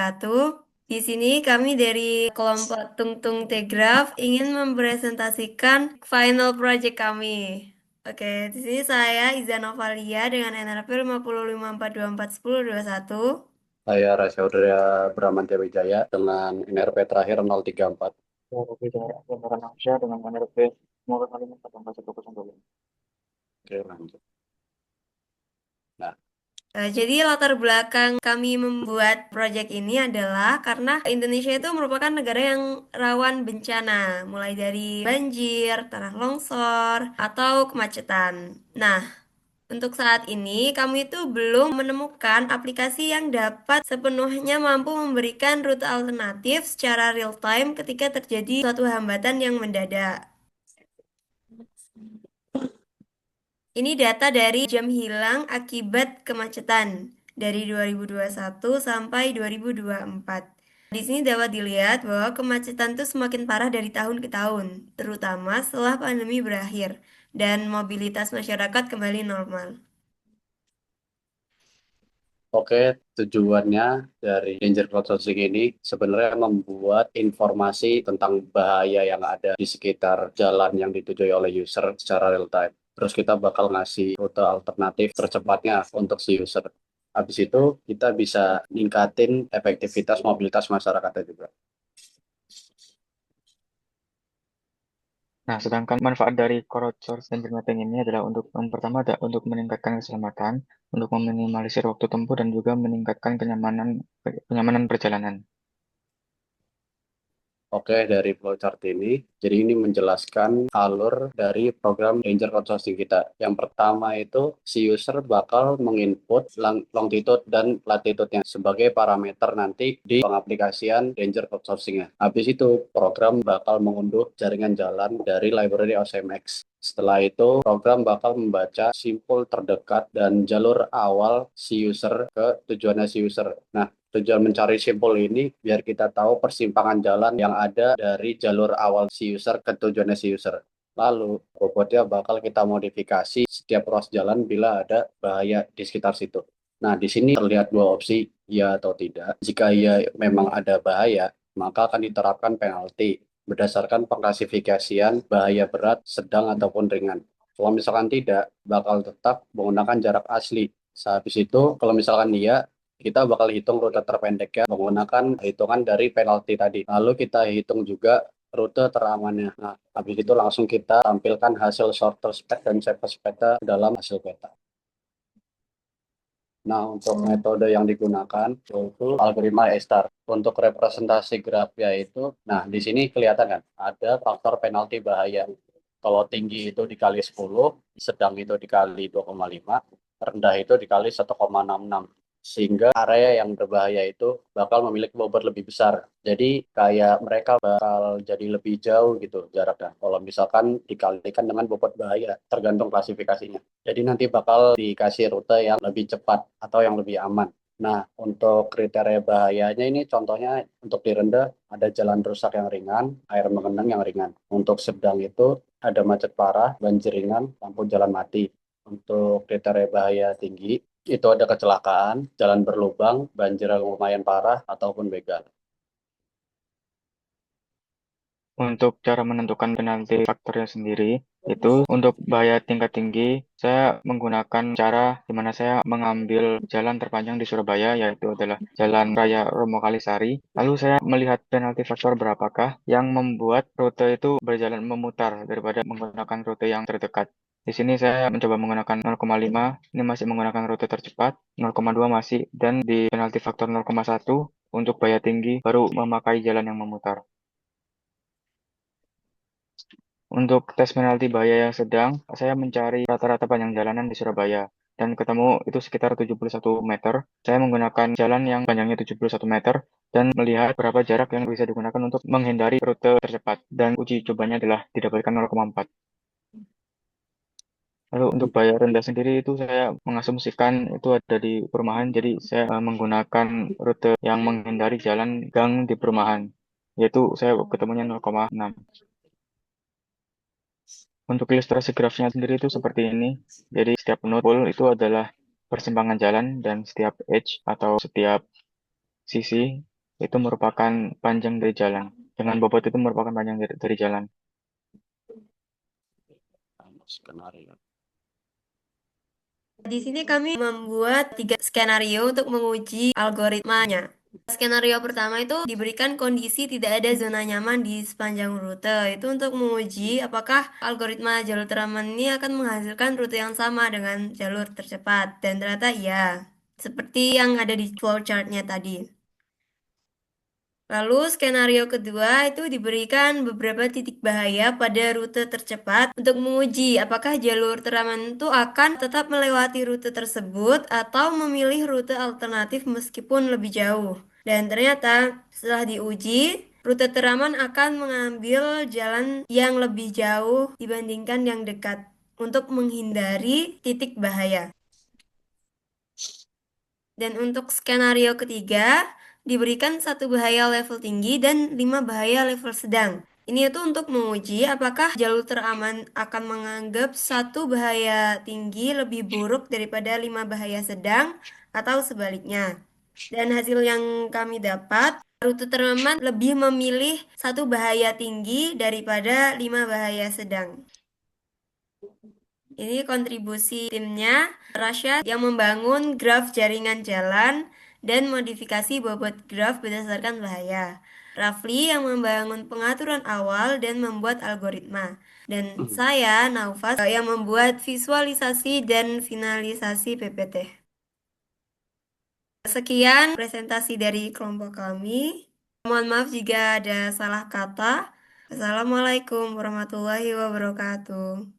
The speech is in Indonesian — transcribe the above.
wabarakatuh. Di sini kami dari kelompok Tungtung Tegraf ingin mempresentasikan final project kami. Oke, di sini saya Iza Novalia dengan NRP 554241. Saya Rasyaudara Bramantya Wijaya dengan NRP terakhir 034. Lebih dari General Malaysia dengan NRP nomor 54102. Oke, lanjut. Nah, Jadi latar belakang kami membuat proyek ini adalah karena Indonesia itu merupakan negara yang rawan bencana, mulai dari banjir, tanah longsor, atau kemacetan. Nah, untuk saat ini kami itu belum menemukan aplikasi yang dapat sepenuhnya mampu memberikan rute alternatif secara real time ketika terjadi suatu hambatan yang mendadak. Ini data dari jam hilang akibat kemacetan dari 2021 sampai 2024. Di sini dapat dilihat bahwa kemacetan itu semakin parah dari tahun ke tahun, terutama setelah pandemi berakhir dan mobilitas masyarakat kembali normal. oke, tujuannya dari danger crowdsourcing ini sebenarnya membuat informasi tentang bahaya yang ada di sekitar jalan yang ditujui oleh user secara real time. Terus kita bakal ngasih rute alternatif tercepatnya untuk si user. Habis itu kita bisa ningkatin efektivitas mobilitas masyarakatnya juga. Nah, sedangkan manfaat dari crowdsource dan mapping ini adalah untuk yang pertama untuk meningkatkan keselamatan, untuk meminimalisir waktu tempuh dan juga meningkatkan kenyamanan perjalanan. Oke, dari flowchart ini, jadi ini menjelaskan alur dari program Danger Crowdsourcing kita. Yang pertama itu, si user bakal menginput longitude dan latitude-nya sebagai parameter nanti di pengaplikasian Danger Crowdsourcing-nya. Habis itu, program bakal mengunduh jaringan jalan dari library OSMX. Setelah itu, program bakal membaca simpul terdekat dan jalur awal si user ke tujuannya si user. Nah, tujuan mencari simpul ini biar kita tahu persimpangan jalan yang ada dari jalur awal si user ke tujuannya si user. Lalu, bobotnya bakal kita modifikasi setiap ruas jalan bila ada bahaya di sekitar situ. Nah, di sini terlihat dua opsi, ya atau tidak. Jika ya memang ada bahaya, maka akan diterapkan penalti berdasarkan pengklasifikasian bahaya berat, sedang, ataupun ringan. Kalau misalkan tidak, bakal tetap menggunakan jarak asli. Habis itu, kalau misalkan iya, kita bakal hitung rute terpendeknya menggunakan hitungan dari penalti tadi. Lalu kita hitung juga rute teramannya. Nah, habis itu langsung kita tampilkan hasil shorter spec dan safest peta dalam hasil peta. Nah, untuk metode yang digunakan yaitu algoritma A-star. Untuk representasi graf yaitu, nah di sini kelihatan kan ada faktor penalti bahaya. Kalau tinggi itu dikali 10, sedang itu dikali 2,5, rendah itu dikali 1,66. Sehingga area yang berbahaya itu bakal memiliki bobot lebih besar. Jadi kayak mereka bakal jadi lebih jauh gitu jaraknya. Kalau misalkan dikalikan dengan bobot bahaya, tergantung klasifikasinya. Jadi nanti bakal dikasih rute yang lebih cepat atau yang lebih aman. Nah, untuk kriteria bahayanya ini contohnya untuk di rendah ada jalan rusak yang ringan, air mengenang yang ringan. Untuk sedang itu ada macet parah, banjir ringan, lampu jalan mati. Untuk kriteria bahaya tinggi itu ada kecelakaan, jalan berlubang, banjir yang lumayan parah, ataupun begal. Untuk cara menentukan penalti faktornya sendiri, itu untuk bahaya tingkat tinggi, saya menggunakan cara di mana saya mengambil jalan terpanjang di Surabaya, yaitu adalah Jalan Raya Romo Kalisari. Lalu saya melihat penalti faktor berapakah yang membuat rute itu berjalan memutar daripada menggunakan rute yang terdekat. Di sini saya mencoba menggunakan 0,5, ini masih menggunakan rute tercepat, 0,2 masih, dan di penalti faktor 0,1 untuk bahaya tinggi baru memakai jalan yang memutar. Untuk tes penalti bahaya yang sedang, saya mencari rata-rata panjang jalanan di Surabaya dan ketemu itu sekitar 71 meter. Saya menggunakan jalan yang panjangnya 71 meter dan melihat berapa jarak yang bisa digunakan untuk menghindari rute tercepat dan uji cobanya adalah didapatkan 0,4. Lalu untuk bahaya rendah sendiri itu saya mengasumsikan itu ada di perumahan, jadi saya menggunakan rute yang menghindari jalan gang di perumahan, yaitu saya ketemunya 0,6. Untuk ilustrasi grafnya sendiri itu seperti ini. Jadi setiap node pole itu adalah persimpangan jalan dan setiap edge atau setiap sisi itu merupakan panjang dari jalan. Dengan bobot itu merupakan panjang dari jalan. Skenario. Di sini kami membuat 3 skenario untuk menguji algoritmanya. Skenario pertama itu diberikan kondisi tidak ada zona nyaman di sepanjang rute. Itu untuk menguji apakah algoritma jalur teraman ini akan menghasilkan rute yang sama dengan jalur tercepat. Dan ternyata iya, seperti yang ada di flowchartnya tadi. Lalu skenario kedua itu diberikan beberapa titik bahaya pada rute tercepat untuk menguji apakah jalur teraman itu akan tetap melewati rute tersebut atau memilih rute alternatif meskipun lebih jauh. Dan ternyata setelah diuji, rute teraman akan mengambil jalan yang lebih jauh dibandingkan yang dekat untuk menghindari titik bahaya. Dan untuk skenario ketiga, diberikan 1 bahaya level tinggi dan 5 bahaya level sedang. Ini itu untuk menguji apakah jalur teraman akan menganggap 1 bahaya tinggi lebih buruk daripada 5 bahaya sedang atau sebaliknya. Dan hasil yang kami dapat, rute teraman lebih memilih 1 bahaya tinggi daripada 5 bahaya sedang. Ini kontribusi timnya, Rasya yang membangun graf jaringan jalan dan modifikasi bobot graf berdasarkan bahaya. Rafli yang membangun pengaturan awal dan membuat algoritma. Dan saya, Naufas, yang membuat visualisasi dan finalisasi PPT. Sekian presentasi dari kelompok kami. Mohon maaf jika ada salah kata. Assalamualaikum warahmatullahi wabarakatuh.